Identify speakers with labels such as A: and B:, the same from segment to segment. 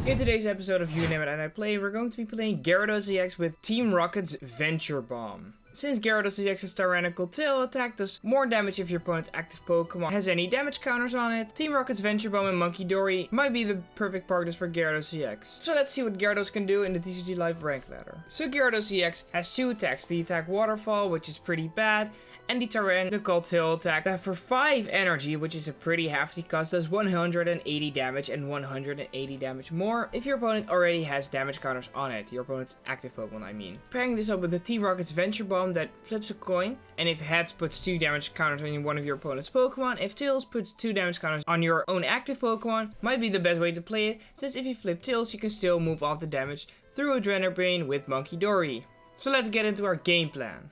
A: In today's episode of You Name It and I Play, we're going to be playing Gyarados EX with Team Rocket's Venture Bomb. Since Gyarados EX's Tyrannical Tail attack does more damage if your opponent's active Pokemon has any damage counters on it, Team Rocket's Venture Bomb and Munkidori might be the perfect partners for Gyarados EX. So let's see what Gyarados can do in the TCG Live rank ladder. So Gyarados EX has two attacks, the attack Waterfall, which is pretty bad, and the Tyrannical Tail attack that for 5 energy, which is a pretty hefty cost, does 180 damage and 180 damage more if your opponent already has damage counters on it, your opponent's active Pokemon I mean. Pairing this up with the Team Rocket's Venture Bomb that flips a coin, and if heads puts 2 damage counters on one of your opponent's Pokemon, if tails puts 2 damage counters on your own active Pokemon, might be the best way to play it, since if you flip tails you can still move off the damage through Adrenaline Brain with Munkidori. So let's get into our game plan.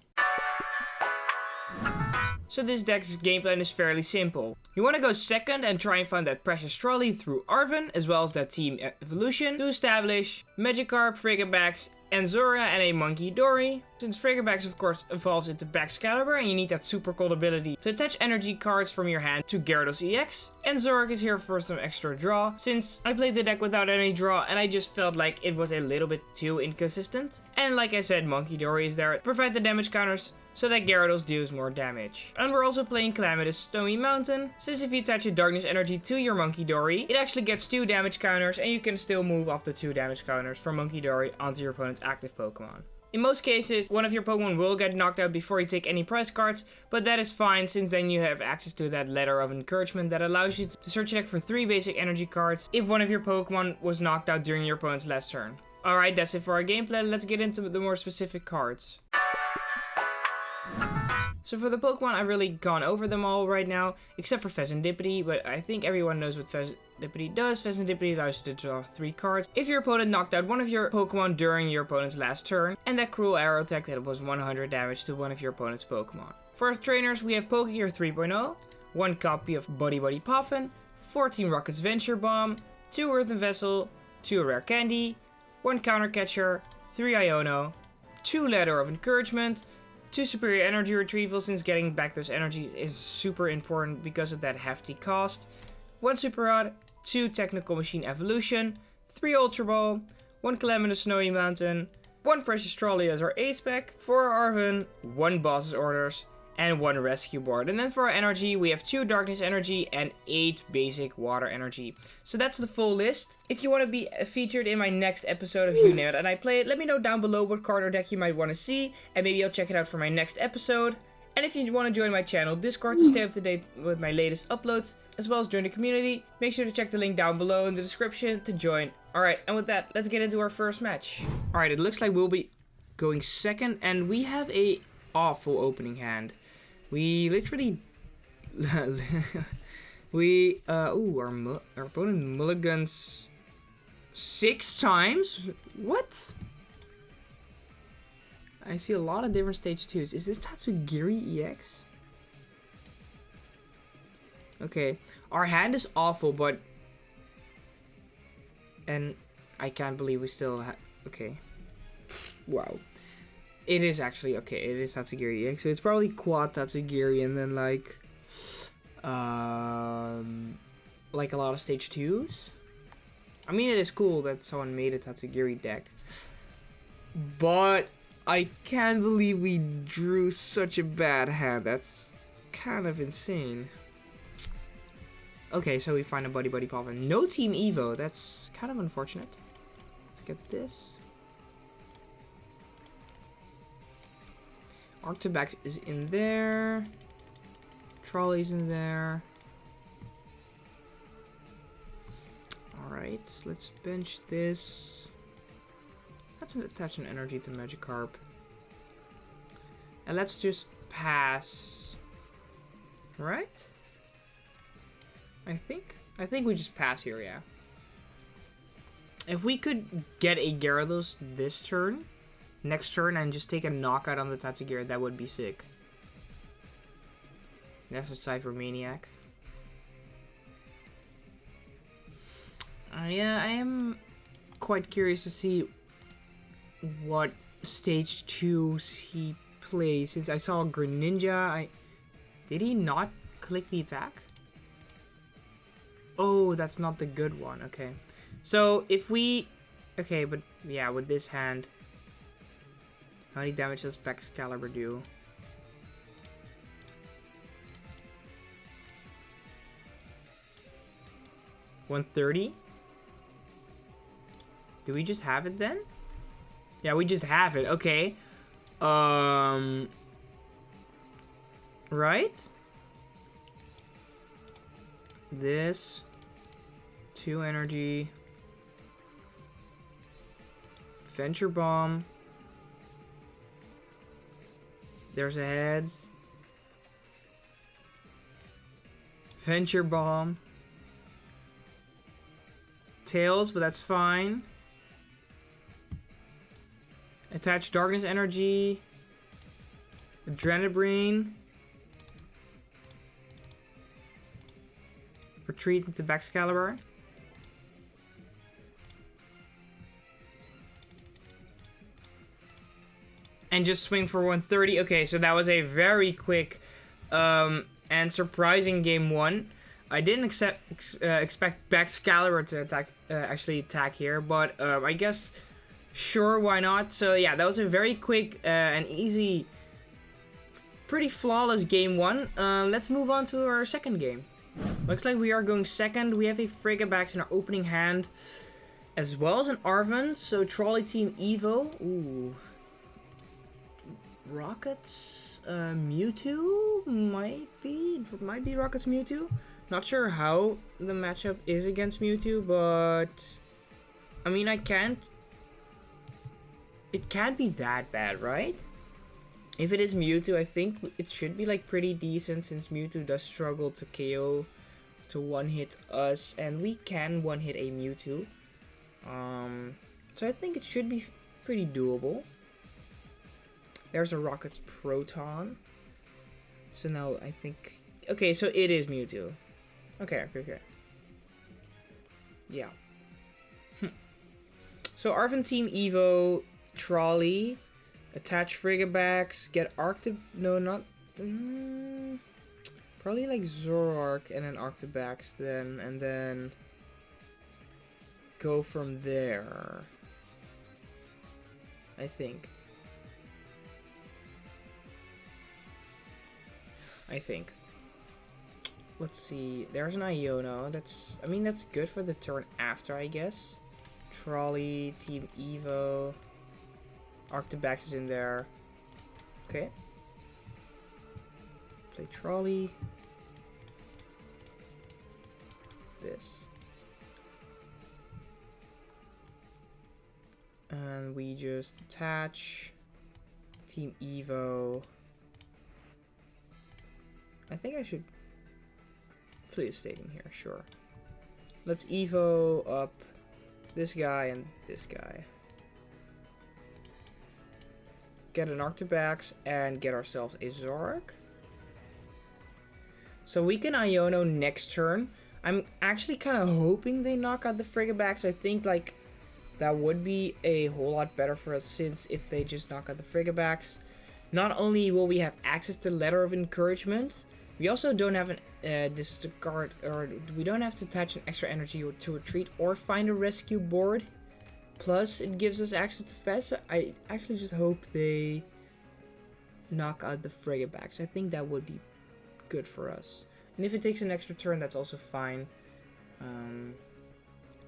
A: So this deck's game plan is fairly simple. You want to go second and try and find that Precious Trolley through Arven, as well as that team evolution, to establish Magikarp, Frigibax, and Zorua and a Munkidori. Since Frigibax of course evolves into Baxcalibur and you need that super cold ability to attach energy cards from your hand to Gyarados EX. And Zoroark is here for some extra draw, since I played the deck without any draw and I just felt like it was a little bit too inconsistent. And like I said, Munkidori is there to provide the damage counters so that Gyarados deals more damage. And we're also playing Calamitous Snowy Mountain, since if you attach a Darkness Energy to your Munkidori, it actually gets 2 damage counters and you can still move off the 2 damage counters from Munkidori onto your opponent's active Pokemon. In most cases, one of your Pokemon will get knocked out before you take any prize cards, but that is fine since then you have access to that Letter of Encouragement that allows you to search a deck for 3 basic energy cards if one of your Pokemon was knocked out during your opponent's last turn. Alright, that's it for our gameplay. Let's get into the more specific cards. So for the Pokemon, I've really gone over them all right now, except for Fezandipiti, but I think everyone knows what Fezandipiti does. Fezandipiti allows you to draw 3 cards if your opponent knocked out one of your Pokemon during your opponent's last turn, and that Cruel Arrow attack that was 100 damage to one of your opponent's Pokemon. For our trainers, we have Pokégear 3.0, 1 copy of Body PAF, 4 Team Rocket's Venture Bomb, 2 Earthen Vessel, 2 Rare Candy, 1 Counter Catcher, 3 Iono, 2 Letter of Encouragement, 2 Superior Energy Retrieval, since getting back those energies is super important because of that hefty cost, 1 Super Rod, 2 Technical Machine Evolution, 3 Ultra Ball, 1 Calamitous Snowy Mountain, 1 Precious Trolley as our ace spec, 4 Arven, 1 Boss's Orders, and 1 Rescue Board. And then for our energy, we have 2 Darkness Energy and 8 basic Water Energy. So that's the full list. If you want to be featured in my next episode of You Name It and I Play It, let me know down below what card or deck you might want to see, and maybe I'll check it out for my next episode. And if you want to join my channel Discord to stay up to date with my latest uploads, as well as join the community, make sure to check the link down below in the description to join. Alright, and with that, let's get into our first match. Alright, it looks like we'll be going second, and we have a awful opening hand. We literally our opponent mulligans 6 times? What? I see a lot of different stage 2s. Is this Tatsugiri EX? Okay, our hand is awful, but and I can't believe we still have. Okay, wow. It is actually, okay, it is Tatsugiri EX, so it's probably quad Tatsugiri and then like a lot of stage 2s. I mean, it is cool that someone made a Tatsugiri deck, but I can't believe we drew such a bad hand. That's kind of insane. Okay, so we find a Body PAF and no Team Evo. That's kind of unfortunate. Let's get this. Arctibax is in there. Trolley's in there. Alright, let's bench this. Let's attach an energy to Magikarp. And let's just pass. Right? I think we just pass here, yeah. If we could get a Gyarados this turn, next turn, and just take a knockout on the Tatsugiri, that would be sick. That's a Cypher Maniac. Yeah, I am quite curious to see what stage 2s he plays, since I saw Greninja. Did he not click the attack? Oh, that's not the good one. Okay. So if we... Okay, but yeah, with this hand... How many damage does Baxcalibur do? $130? Do we just have it then? Yeah, we just have it. Okay. Right? This. 2 energy. Venture Bomb. There's a heads. Venture Bomb. Tails, but that's fine. Attach Darkness Energy. Adrenabrain. Retreat into Baxcalibur. And just swing for 130. Okay, so that was a very quick and surprising game 1. I didn't expect Baxcalibur to actually attack here, but I guess sure, why not? So yeah, that was a very quick and easy, pretty flawless game 1. Let's move on to our second game. Looks like we are going second. We have a Frigibax in our opening hand, as well as an Arven. So Trolley Team Evo. Ooh. Rockets Mewtwo might be Rockets Mewtwo. Not sure how the matchup is against Mewtwo, but I mean, it can't be that bad, right? If it is Mewtwo, I think it should be like pretty decent, since Mewtwo does struggle to KO, to one-hit us, and we can one-hit a Mewtwo. So I think it should be pretty doable. There's a Rocket's Proton. So now I think... Okay, so it is Mewtwo. Okay. Yeah. So Arven Team Evo, Trolley, attach Frigibax, get no, not... probably like Zoroark and then Arctibax then, and then go from there. I think. Let's see. There's an Iono. That's good for the turn after, I guess. Trolley, Team Evo. Arctibax is in there. Okay. Play Trolley. This. And we just attach Team Evo. I think I should play a stadium here, sure. Let's Evo up this guy and this guy. Get an Arctibax and get ourselves a Zoroark. So we can Iono next turn. I'm actually kind of hoping they knock out the Frigibax. I think like that would be a whole lot better for us, since if they just knock out the Frigibax, not only will we have access to Letter of Encouragement, we also don't have an discard, or we don't have to attach an extra energy to retreat or find a rescue board. Plus, it gives us access to Fez. So I actually just hope they knock out the Frigibax. I think that would be good for us. And if it takes an extra turn, that's also fine.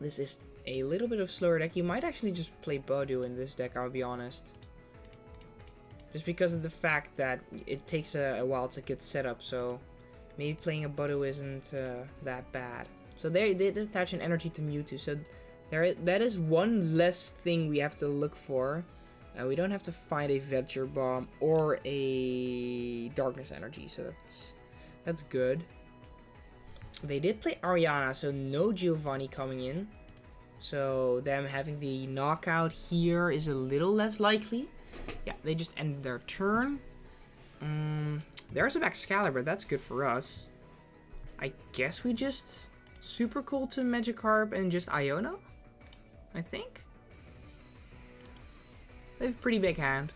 A: This is a little bit of slower deck. You might actually just play Budu in this deck, I'll be honest. Just because of the fact that it takes a while to get set up, so maybe playing a Budu isn't that bad. So they attach an energy to Mewtwo, so that is one less thing we have to look for. We don't have to find a Venture Bomb or a Darkness Energy, so that's good. They did play Ariana, so no Giovanni coming in. So them having the knockout here is a little less likely. Yeah, they just ended their turn. There's a Baxcalibur, that's good for us. I guess we just super cool to Magikarp and just Iono, I think. They have a pretty big hand.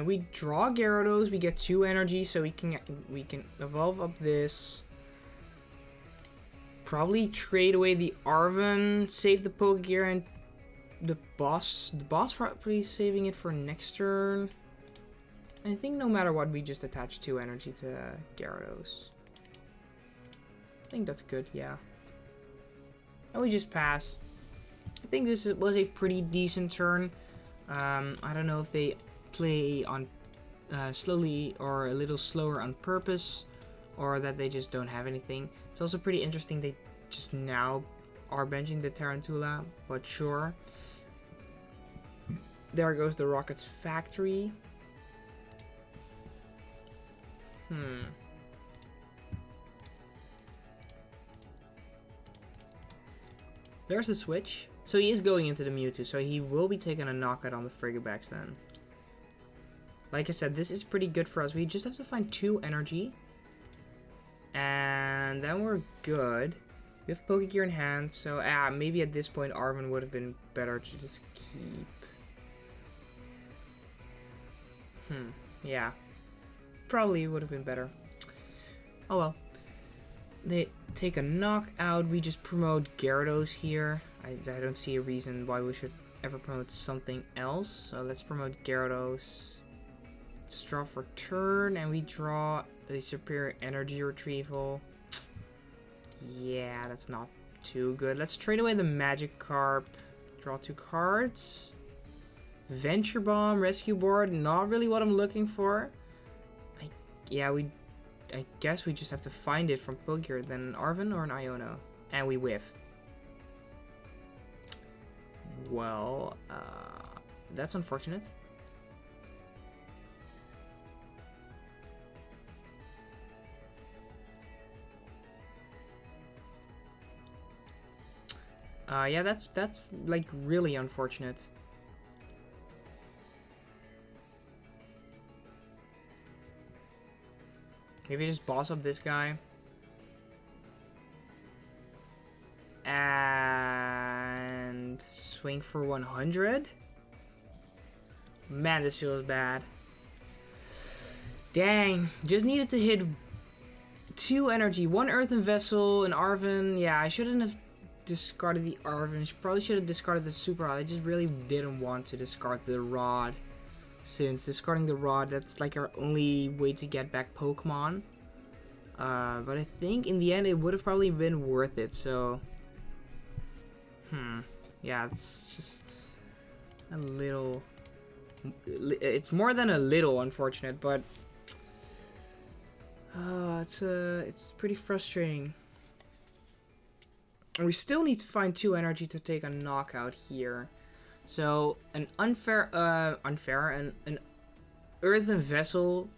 A: We draw Gyarados, we get 2 energy, so we can evolve up this. probably trade away the Arven, save the Pokégear, and the boss. The boss probably saving it for next turn. I think no matter what, we just attach 2 energy to Gyarados. I think that's good, yeah. And we just pass. I think this was a pretty decent turn. I don't know if they play on slowly or a little slower on purpose, or that they just don't have anything. It's also pretty interesting they just now are benching the Tarantula, but sure. There goes the Rocket's Factory. There's a switch. So he is going into the Mewtwo, so he will be taking a knockout on the Frigibax then. Like I said, this is pretty good for us. We just have to find 2 energy. And then we're good. We have Pokégear in hand, so maybe at this point Arven would have been better to just keep. Yeah. Probably would have been better. Oh well. They take a knockout. We just promote Gyarados here. I don't see a reason why we should ever promote something else. So let's promote Gyarados. Let's draw for turn, and we draw a superior energy retrieval. Yeah, that's not too good. Let's trade away the Magikarp. Draw 2 cards. Venture Bomb, Rescue Board, not really what I'm looking for. I guess we just have to find it from Pokégear, then an Arven or an Iono. And we whiff. Well, that's unfortunate. Yeah, that's like really unfortunate. Maybe just boss up this guy. And swing for 100. Man, this feels bad. Dang, just needed to hit 2 energy, 1 Earthen Vessel, an Arven. Yeah, I shouldn't have discarded the Arven. Probably should have discarded the Super Rod. I just really didn't want to discard the Rod, since discarding the Rod, that's like our only way to get back Pokemon. But I think in the end it would have probably been worth it. So, yeah, it's just a little. It's more than a little unfortunate, but it's pretty frustrating. And we still need to find 2 energy to take a knockout here. So an an Earthen Vessel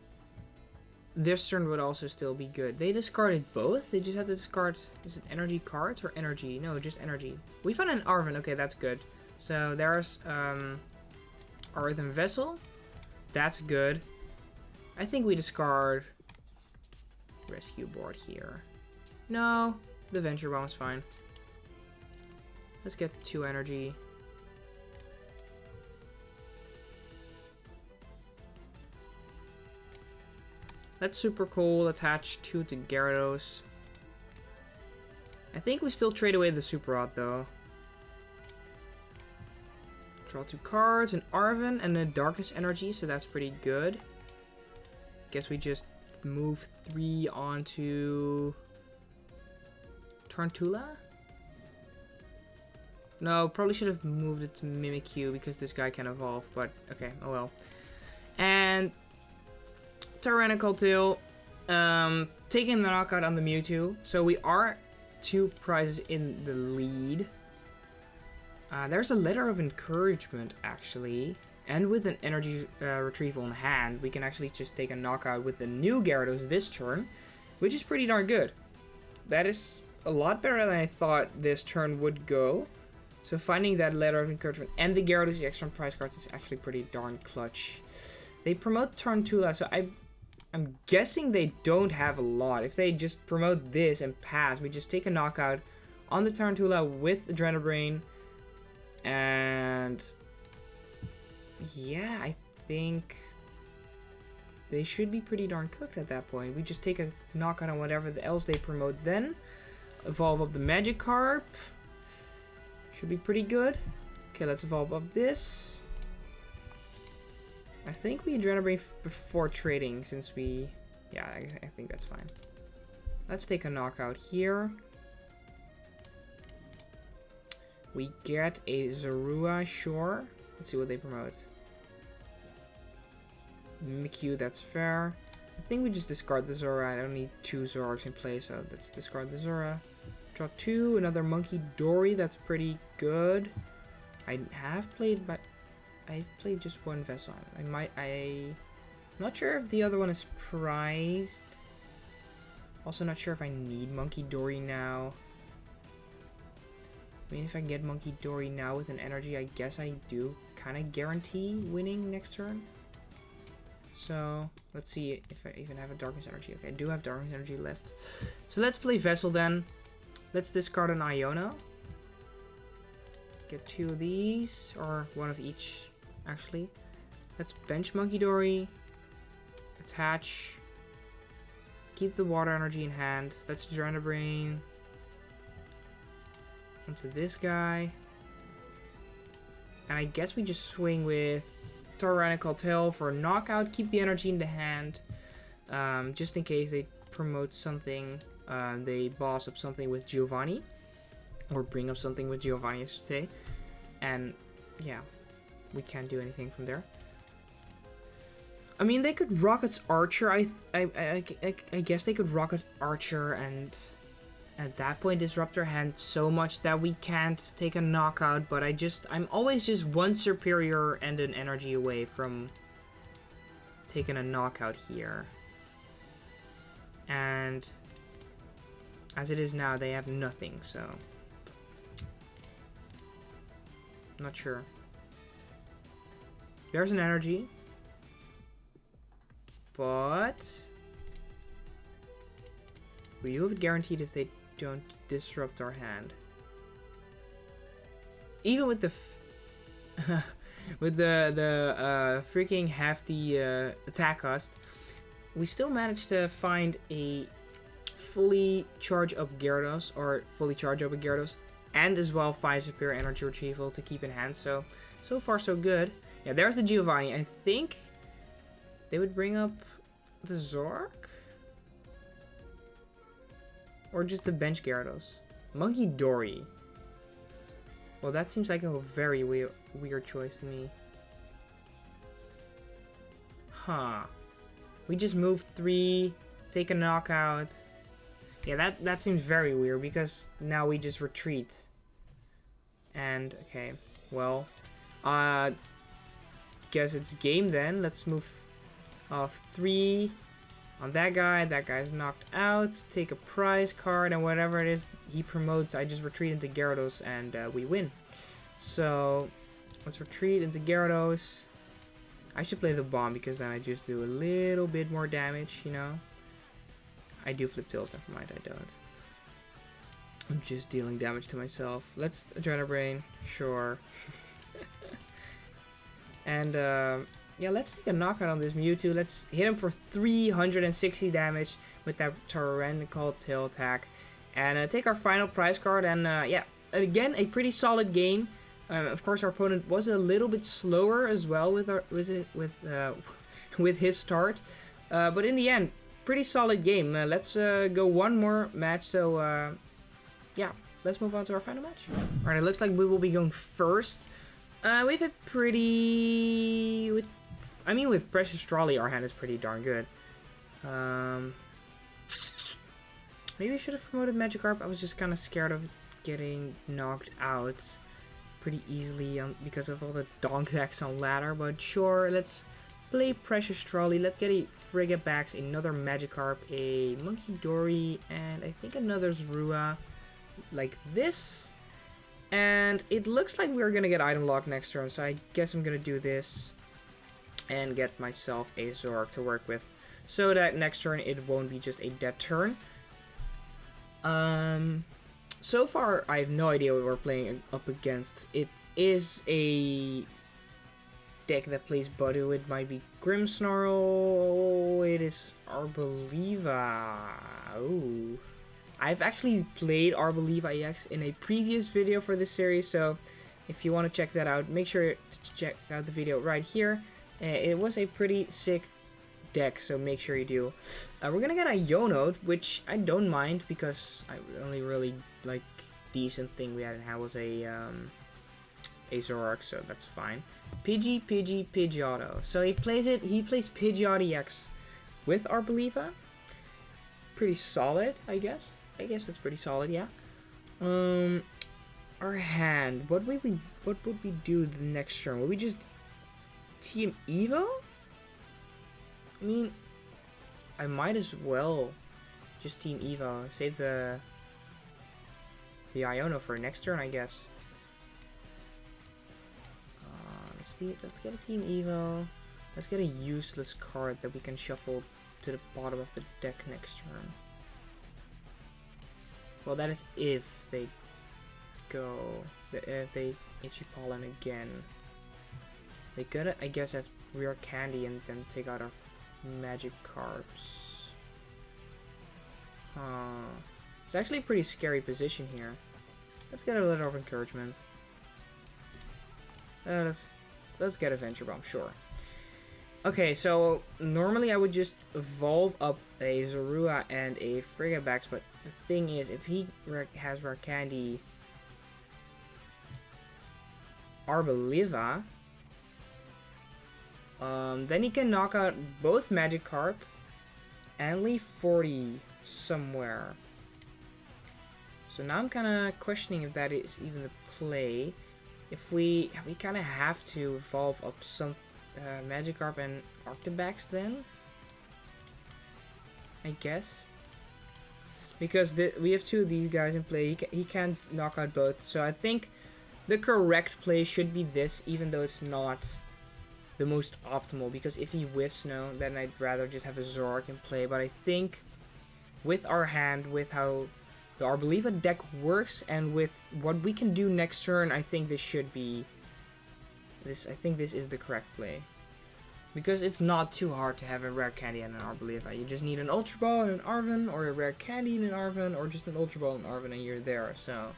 A: this turn would also still be good. They discarded both. They just had to discard, is it energy cards or energy? No, just energy. We found an Arven. Okay, that's good. So there's Earthen Vessel. That's good. I think we discard Rescue Board here. No, the Venture Bomb's fine. Let's get 2 energy. That's super cool. Attach 2 to Gyarados. I think we still trade away the Super Rod though. Draw 2 cards, an Arven and a Darkness Energy, so that's pretty good. Guess we just move 3 onto Tarantula? No, probably should have moved it to Mimikyu because this guy can evolve, but okay, oh well. And Tyrannical Tail, taking the knockout on the Mewtwo. So we are 2 prizes in the lead. There's a Letter of Encouragement actually. And with an energy retrieval in hand, we can actually just take a knockout with the new Gyarados this turn, which is pretty darn good. That is a lot better than I thought this turn would go. So finding that Letter of Encouragement and the Gyarados extra prize cards is actually pretty darn clutch. They promote Tarantula, so I'm guessing they don't have a lot. If they just promote this and pass, we just take a knockout on the Tarantula with Adrenabrain. And yeah, I think they should be pretty darn cooked at that point. We just take a knockout on whatever else they promote then. evolve up the Magikarp. Should be pretty good. Okay, let's evolve up this. I think we Adrenaline before trading since we... Yeah, I think that's fine. Let's take a knockout here. We get a Zorua, sure. Let's see what they promote. MEW, that's fair. I think we just discard the Zorua. I don't need 2 Zoroarks in play, so let's discard the Zorua. Draw 2, another Munkidori, that's pretty good. I have played, but I played just one vessel. I'm not sure if the other one is prized. Also not sure if I need Munkidori now. I mean, if I get Munkidori now with an energy, I guess I do kind of guarantee winning next turn. So, let's see if I even have a Darkness Energy. Okay, I do have Darkness Energy left. So let's play Vessel then. Let's discard an Iono. Get 2 of these, or 1 of each, actually. Let's bench Munkidori. Attach. Keep the Water Energy in hand. Let's Adrenabrain. Onto this guy. And I guess we just swing with Tyrannical Tail for a knockout. Keep the energy in the hand. Just in case they promote something. They boss up something with Giovanni. Or bring up something with Giovanni, I should say. And yeah, we can't do anything from there. I mean, they could Rocket's Archer. I guess they could Rocket Archer and at that point disrupt their hand so much that we can't take a knockout. But I'm always just 1 superior and an energy away from taking a knockout here. And as it is now, they have nothing, so not sure. There's an energy. But we do have it guaranteed if they don't disrupt our hand. Even with the freaking hefty attack cost, we still managed to find a fully charge up Gyarados, or fully charge up a Gyarados, and as well 5 superior energy retrieval to keep in hand. So far so good. Yeah, there's the Giovanni. I think they would bring up the Zoroark? Or just the bench Gyarados? Munkidori. Well, that seems like a very weird choice to me. Huh. We just move 3, take a knockout. Yeah, that seems very weird because now we just retreat. And, okay, well, guess it's game then. Let's move off 3 on that guy. That guy's knocked out. Take a prize card, and whatever it is he promotes, I just retreat into Gyarados and we win. So let's retreat into Gyarados. I should play the bomb because then I just do a little bit more damage, you know. I do flip tails, never mind, I don't. I'm just dealing damage to myself. Let's Adrenabrain, sure. And yeah, let's take a knockout on this Mewtwo. Let's hit him for 360 damage with that Tyrannical Tail attack. And take our final prize card. And yeah, again, a pretty solid game. Of course, our opponent was a little bit slower as well with his start. But in the end, pretty solid game. Let's go one more match. So yeah, let's move on to our final match. Alright, it looks like we will be going first. We have a pretty... with Precious Trolley, our hand is pretty darn good. Maybe I should have promoted Magikarp. I was just kind of scared of getting knocked out pretty easily because of all the donk decks on ladder. But sure, let's play Precious Trolley. Let's get a Frigibax, another Magikarp, a Munkidori, and I think another Zorua, like this. And it looks like we're gonna get item lock next turn, so I guess I'm gonna do this and get myself a Zoroark to work with, so that next turn it won't be just a dead turn. So far I have no idea what we're playing up against. It is a deck that plays Budu. It might be Grimmsnarl. It is Arboliva. Ooh. I've actually played Arboliva EX in a previous video for this series, so if you want to check that out, make sure to check out the video right here. It was a pretty sick deck, so make sure you do. We're gonna get a Ionode, which I don't mind because I only really like decent thing we had in hand was a Zoroark, so that's fine. Pidgeotto. So he plays Pidgeot EX with Arboliva. Pretty solid, I guess. I guess that's pretty solid, yeah. Our hand. What would we do the next turn? Would we just Team Evo? I mean, I might as well just Team Evo. Save the Iono for next turn, I guess. Let's get a Team Evo. Let's get a useless card that we can shuffle to the bottom of the deck next turn. Well, that is if they Itchy Pollen again. They could, I guess, have Rare Candy and then take out our Magikarps. It's actually a pretty scary position here. Let's get a letter of encouragement. Let's get a Venture Bomb, sure. Okay, so normally I would just evolve up a Zorua and a Frigibax, but the thing is, if he has Rare Candy Arboliva, then he can knock out both Magikarp and leave 40 somewhere. So now I'm kind of questioning if that is even the play. If we kind of have to evolve up some Magikarp and Arctibax then, I guess, because we have two of these guys in play. He can't knock out both, so I think the correct play should be this, even though it's not the most optimal, because if he whiffs no, then I'd rather just have a Zoroark in play. But I think with our hand, with how the Arboliva deck works, and with what we can do next turn, I think this should be this. I think this is the correct play, because it's not too hard to have a Rare Candy and an Arboliva. You just need an Ultra Ball and an Arven, or a Rare Candy and an Arven, or just an Ultra Ball and Arven, and you're there. So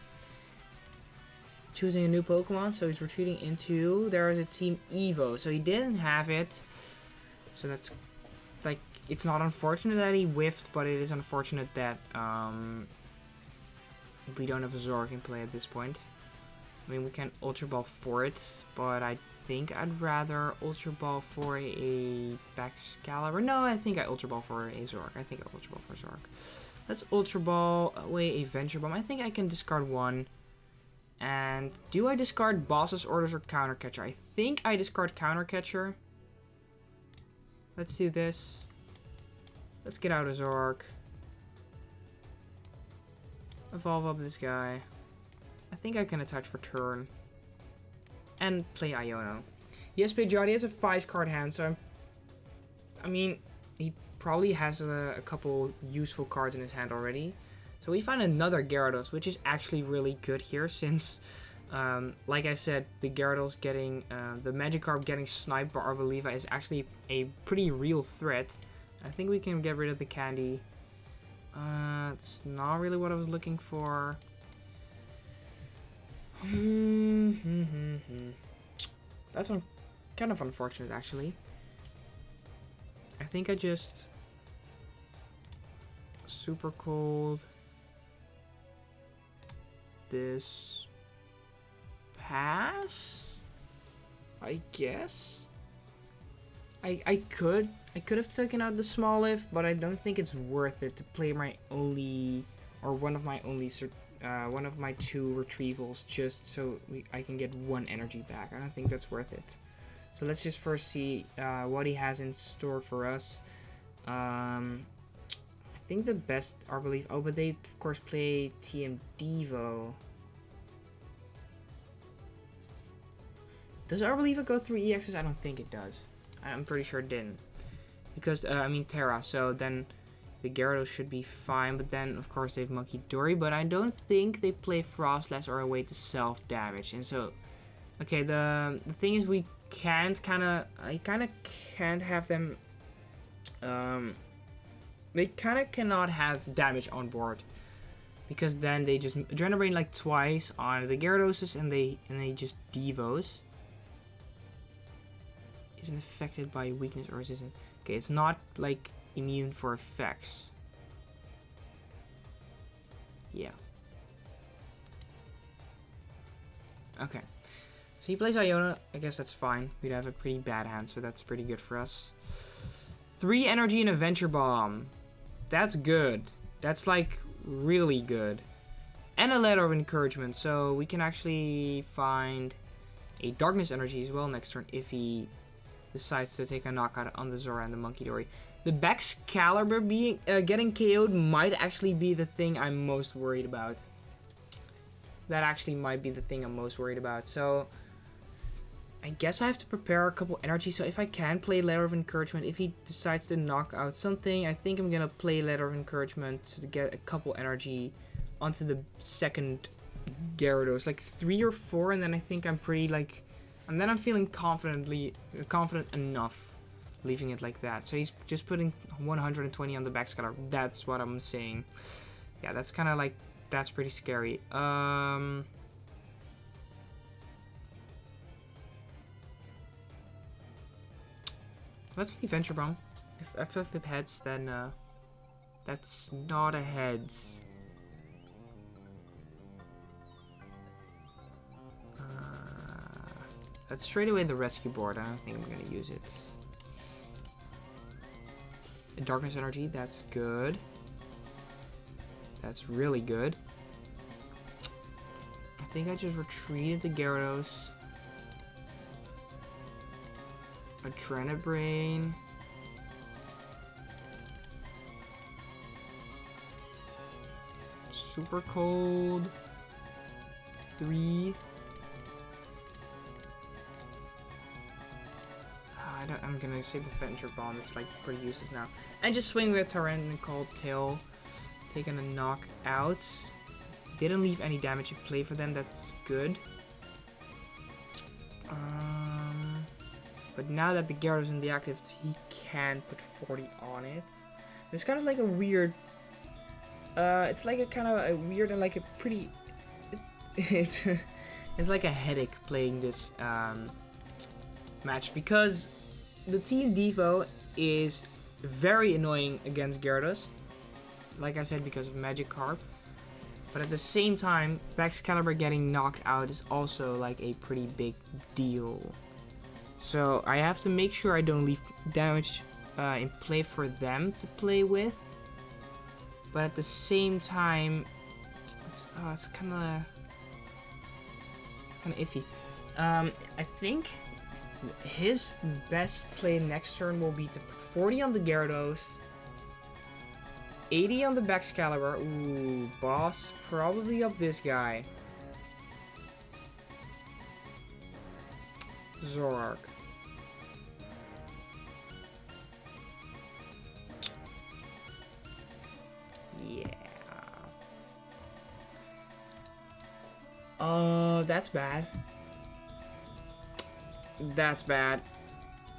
A: choosing a new Pokemon, so he's retreating into, there is a Team Evo, so he didn't have it, so that's, like, it's not unfortunate that he whiffed, but it is unfortunate that, we don't have a Zoroark in play at this point. I mean, we can Ultra Ball for it, but I think I'd rather Ultra Ball for a Baxcalibur. No, I think I Ultra Ball for a Zoroark. I think I Ultra Ball for Zoroark. Let's Ultra Ball away a Venture Bomb. I think I can discard one. And do I discard Boss's Orders or Counter Catcher? I think I discard Counter Catcher. Let's do this. Let's get out of Zoroark. Evolve up this guy. I think I can attach for turn. And play Iono. Yes, Pidgeot, he has a 5-card hand, so I mean, he probably has a couple useful cards in his hand already. So we find another Gyarados, which is actually really good here, since, like I said, the Gyarados getting, the Magikarp getting sniped by Arboliva is actually a pretty real threat. I think we can get rid of the candy. It's not really what I was looking for. That's kind of unfortunate, actually. I think I just super cold this pass, I guess. I could have taken out the small if, but I don't think it's worth it to play my only, or one of my only one of my 2 retrievals just so I can get 1 energy back. I don't think that's worth it. So let's just first see what he has in store for us. I think the best Arboliva. Oh, but they of course play TM Devo. Does Arboliva go through EXs? I don't think it does. I'm pretty sure it didn't. Because, I mean, Terra. So then the Gyarados should be fine. But then, of course, they have Munkidori. But I don't think they play Frostless or a way to self-damage. And so, okay, the thing is we can't I kind of can't have them, they kind of cannot have damage on board. because then they just Adrenabrain like twice on the Gyaradoses and they just Devos. Isn't affected by weakness or resistance. Okay, it's not like immune for effects. Yeah. Okay. So he plays Iona. I guess that's fine. We'd have a pretty bad hand, so that's pretty good for us. 3 energy and a Venture Bomb. That's good. That's like really good. And a Letter of Encouragement, so we can actually find a Darkness Energy as well next turn if he decides to take a knockout on the Zorua and the Munkidori. The Baxcalibur being getting KO'd might actually be the thing I'm most worried about. That actually might be the thing I'm most worried about. So I guess I have to prepare a couple energies. So if I can play Letter of Encouragement, if he decides to knock out something, I think I'm gonna play Letter of Encouragement to get a couple energy onto the second Gyarados, like 3 or 4, and then I think I'm pretty like, and then I'm feeling confident enough leaving it like that. So he's just putting 120 on the Baxcalibur. That's what I'm saying. Yeah, that's kind of like, that's pretty scary. Let's play Venture Bomb. If FF flip heads, then that's not a heads. Let's straight away the Rescue Board. I don't think I'm gonna use it. Darkness Energy, that's good. That's really good. I think I just retreated to Gyarados. Adrenabrain. Super Cold. 3. I'm gonna save the Venture Bomb. It's like pretty useless now. And just swing with Tyrannical Tail. Taking a knockout. Didn't leave any damage in play for them. That's good. But now that the Gyarados is in the active, he can put 40 on it. It's kind of like a weird. It's like a kind of a weird and like a pretty. It's like a headache playing this match because the Team Devo is very annoying against Gyarados. Like I said, because of Magikarp. But at the same time, Baxcalibur getting knocked out is also like a pretty big deal. So I have to make sure I don't leave damage in play for them to play with. But at the same time, it's kind of iffy. I think his best play next turn will be to put 40 on the Gyarados, 80 on the Baxcalibur. Ooh, boss probably up this guy. Zoroark. Yeah. Oh, that's bad. That's bad.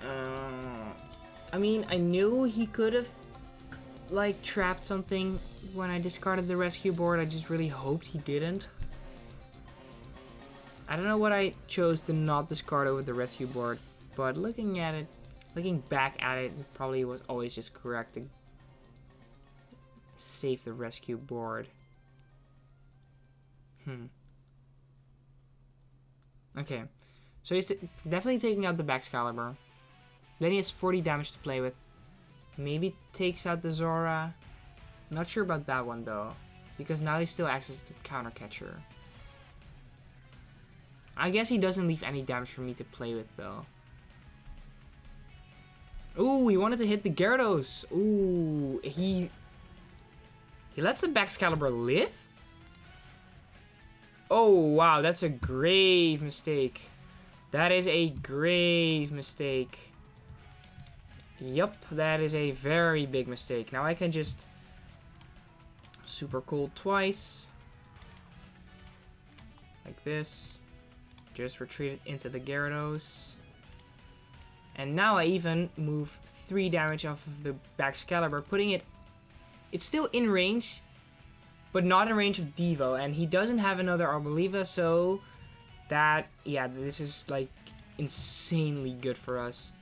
A: I mean, I knew he could have like trapped something when I discarded the Rescue Board. I just really hoped he didn't. I don't know what I chose to not discard over the Rescue Board, but looking back at it, it probably was always just correct to save the Rescue Board. Okay, so he's definitely taking out the Baxcalibur. Then he has 40 damage to play with. Maybe takes out the Zorua. Not sure about that one though, because now he still acts as the counter catcher. I guess he doesn't leave any damage for me to play with though. Ooh, he wanted to hit the Gyarados. Ooh, he lets the Baxcalibur live? Oh wow, that's a grave mistake. That is a grave mistake. Yup, that is a very big mistake. Now I can just Super Cold twice. Like this. Just retreat it into the Gyarados. And now I even move 3 damage off of the Baxcalibur, putting it... It's still in range, but not in range of Devo, and he doesn't have another Arboliva, so that, yeah, this is like insanely good for us.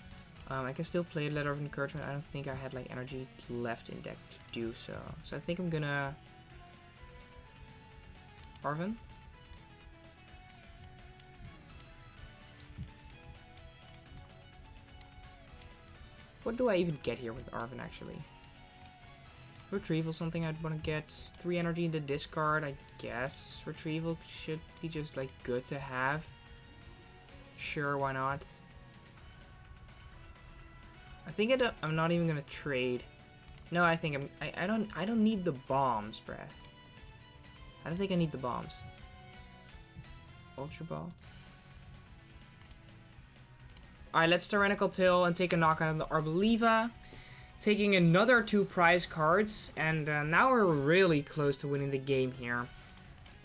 A: I can still play Letter of Encouragement. I don't think I had like energy left in deck to do so. So I think I'm gonna Arven. What do I even get here with Arven actually? Retrieval, something I'd want to get. 3 energy in the discard, I guess. Retrieval should be just like good to have. Sure, why not? I think I'm not even gonna trade. No, I think I don't need the bombs, bruh. I don't think I need the bombs. Ultra Ball. Alright, let's Tyrannical Tail and take a knockout on the Arboliva. Taking another 2 prize cards, and now we're really close to winning the game here.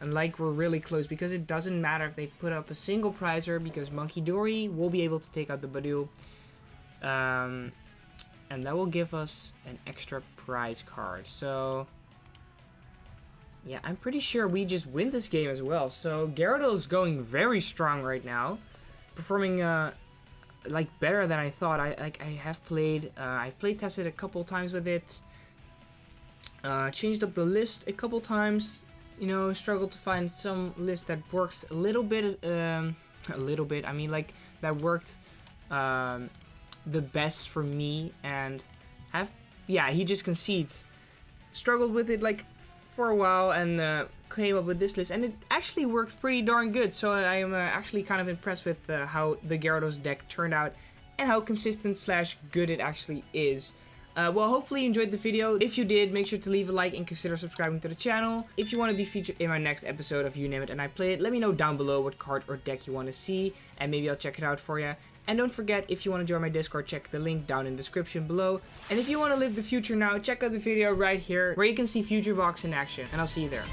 A: And like, we're really close because it doesn't matter if they put up a single prizer, because Munkidori will be able to take out the Badoo. And that will give us an extra prize card. So yeah, I'm pretty sure we just win this game as well. So Gyarados is going very strong right now, performing like better than I thought. I've play tested a couple times with it. Changed up the list a couple times. You know, struggled to find some list that works a little bit. I mean, like that worked the best for me, and he just concedes. Struggled with it like for a while, and came up with this list, and it actually worked pretty darn good. So I am actually kind of impressed with how the Gyarados deck turned out and how consistent / good it actually is. Well, hopefully you enjoyed the video. If you did, make sure to leave a like and consider subscribing to the channel. If you want to be featured in my next episode of You Name It and I Play It, let me know down below what card or deck you want to see, and maybe I'll check it out for you. And don't forget, if you want to join my Discord, check the link down in the description below. And if you want to live the future now, check out the video right here where you can see Future Box in action, and I'll see you there.